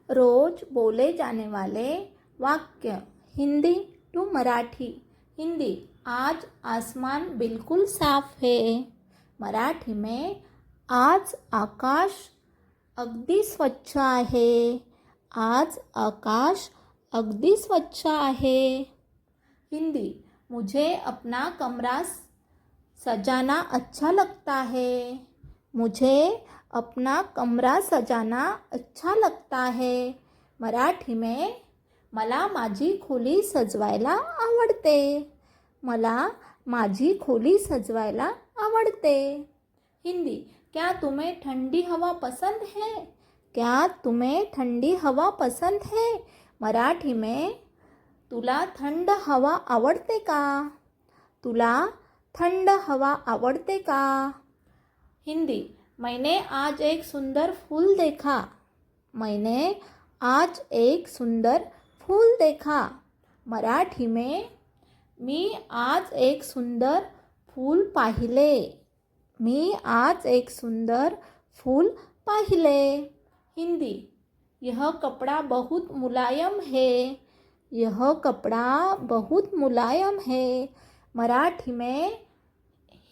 रोज बोले जाने वाले वाक्य। हिंदी टू मराठी। हिंदी, आज आसमान बिल्कुल साफ है। मराठी में, आज आकाश अगदी स्वच्छ आहे। आज आकाश अगदी स्वच्छ आहे। हिंदी, मुझे अपना कमरा सजाना अच्छा लगता है। मुझे अपना कमरा सजाना अच्छा लगता है। मराठी में, मला माझी खोली सजवायला आवडते। मला माझी खोली सजवायला आवडते। हिंदी, क्या तुम्हें ठंडी हवा पसंद है? क्या तुम्हें ठंडी हवा पसंद है? मराठी में, तुला थंड हवा आवडते का? तुला थंड हवा आवडते का? हिंदी, मैंने आज एक सुंदर फूल देखा। मैंने आज एक सुंदर फूल देखा। मराठी में, मी आज एक सुंदर फूल पाहिले। मी आज एक सुंदर फूल पाहिले। हिंदी, यह कपड़ा बहुत मुलायम है। यह कपड़ा बहुत मुलायम है। मराठी में,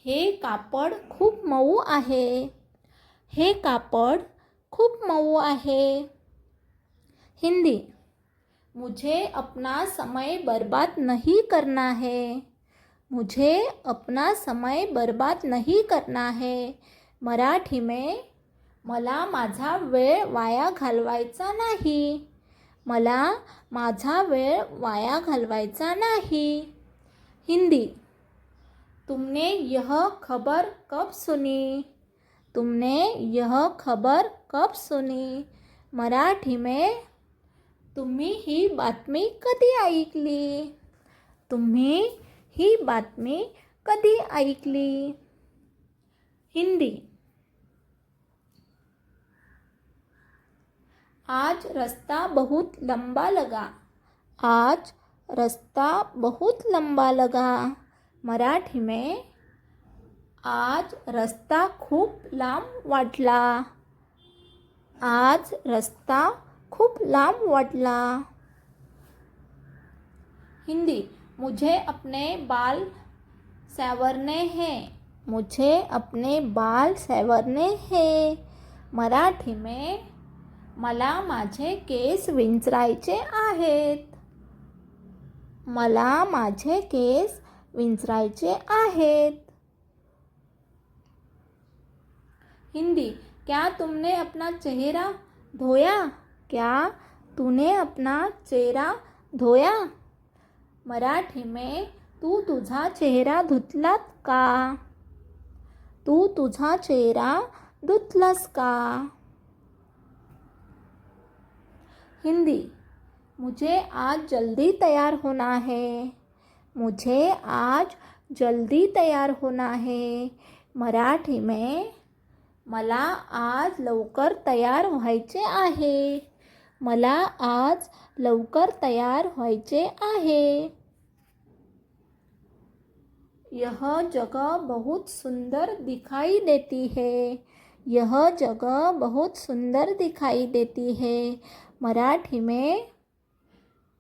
हे कापड खूप मऊ आहे। हे कापड खूप मऊ आहे। हिंदी, मुझे अपना समय बर्बाद नहीं करना है। मुझे अपना समय बर्बाद नहीं करना है। मराठी में, मला माझा वेळ वाया घालवायचा नाही। मला माझा वेळ वाया घालवायचा नाही। हिंदी, तुमने यह खबर कब सुनी? तुमने यह खबर कब सुनी? मराठी में, तुम्ही ही बातमी कधी ऐकली? तुम्ही ही बातमी कधी ऐकली? हिंदी, आज रास्ता बहुत लंबा लगा। आज रास्ता बहुत लंबा लगा। मराठी में, आज रस्ता खूप लांब वाटला। आज रस्ता खूप लांब वाटला। हिंदी, मुझे अपने बाल संवारने हैं। मुझे अपने बाल संवारने हैं। मराठी में, मला माझे केस विंचरायचे आहेत। मला माझे केस विंचरायचे आहेत। हिंदी, क्या तुमने अपना चेहरा धोया? क्या तूने अपना चेहरा धोया? मराठी में, तू तुझा चेहरा धुतलास का? तू तुझा चेहरा धुतलास का? हिंदी, मुझे आज जल्दी तैयार होना है। मुझे आज जल्दी तैयार होना है। मराठी में, मला आज लवकर तयार व्हायचे आहे। मला आज लवकर तयार व्हायचे आहे। यह जगह बहुत सुंदर दिखाई देती है। यह जगह बहुत सुंदर दिखाई देती है। मराठी में,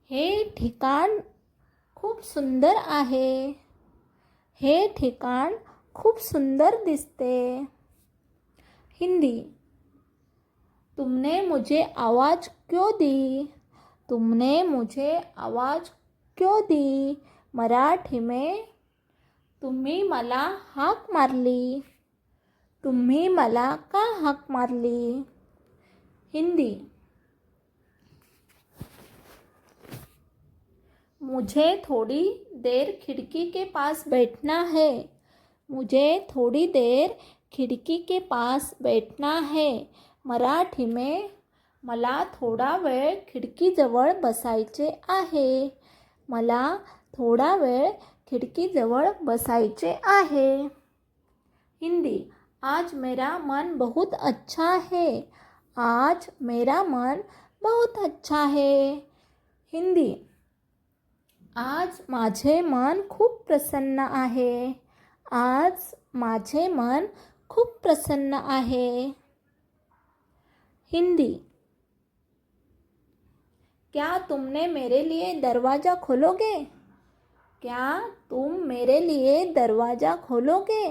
हे ठिकाण खूप सुंदर आहे। हे ठिकाण खूप सुंदर दिसते। हिंदी, तुमने मुझे आवाज़ क्यों दी? तुमने मुझे आवाज़ क्यों दी? मराठी में, तुम्ही मला हाक मारली। तुम्ही मला का हाक मारली? हिंदी, मुझे थोड़ी देर खिड़की के पास बैठना है। मुझे थोड़ी देर खिड़की के पास बैठना है। मराठी में, मला थोडा वेळ खिडकीजवळ बसायचे आहे। मला थोडा वेळ खिडकीजवळ बसायचे आहे। हिंदी, आज मेरा मन बहुत अच्छा है। आज मेरा मन बहुत अच्छा है। हिंदी, आज माझे मन खूप प्रसन्न आहे। आज माझे मन खूप प्रसन्न आहे। हिंदी, क्या तुमने मेरे लिए दरवाज़ा खोलोगे? क्या तुम मेरे लिए दरवाज़ा खोलोगे?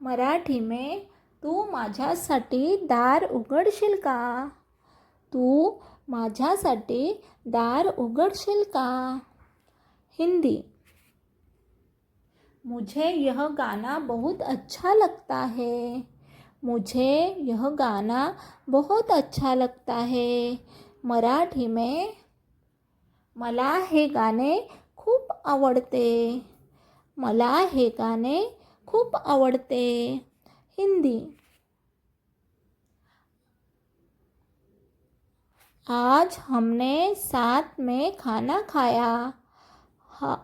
मराठी में तू माझ्यासाठी दार उघडशील का? तू माझ्यासाठी दार उघडशील का? हिंदी। मुझे यह गाना बहुत अच्छा लगता है। मुझे यह गाना बहुत अच्छा लगता है। मराठी में मला हे गाणे खूप आवडते. मला हे गाणे खूप आवडते. हिंदी। आज हमने साथ में खाना खाया.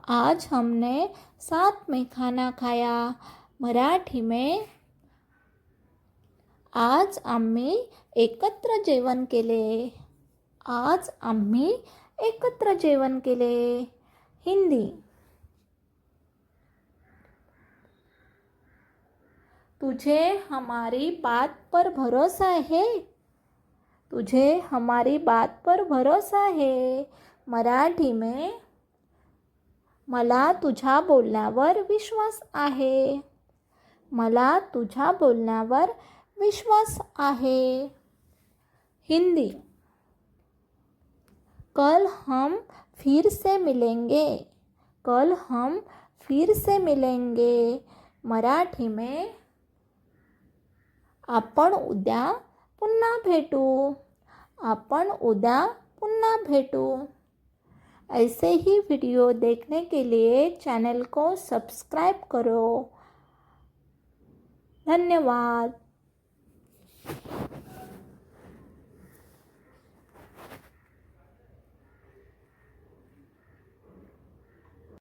आज हमने साथ में खाना खाया. मराठी में आज आम्ही एकत्र जेवण केले. आज आम्ही एकत्र जेवण केले. हिंदी। तुझे हमारी बात पर भरोसा है? तुझे हमारी बात पर भरोसा है. मराठी में मला तुझ्या बोलण्यावर विश्वास आहे. मला तुझ्या बोलण्यावर विश्वास आहे. हिंदी। कल हम फिर से मिलेंगे. कल हम फिर से मिलेंगे. मराठी में आपण उद्या पुन्हा भेटू. आपण उद्या पुन्हा भेटू. ऐसे ही वीडियो देखने के लिए चैनल को सब्सक्राइब करो. धन्यवाद.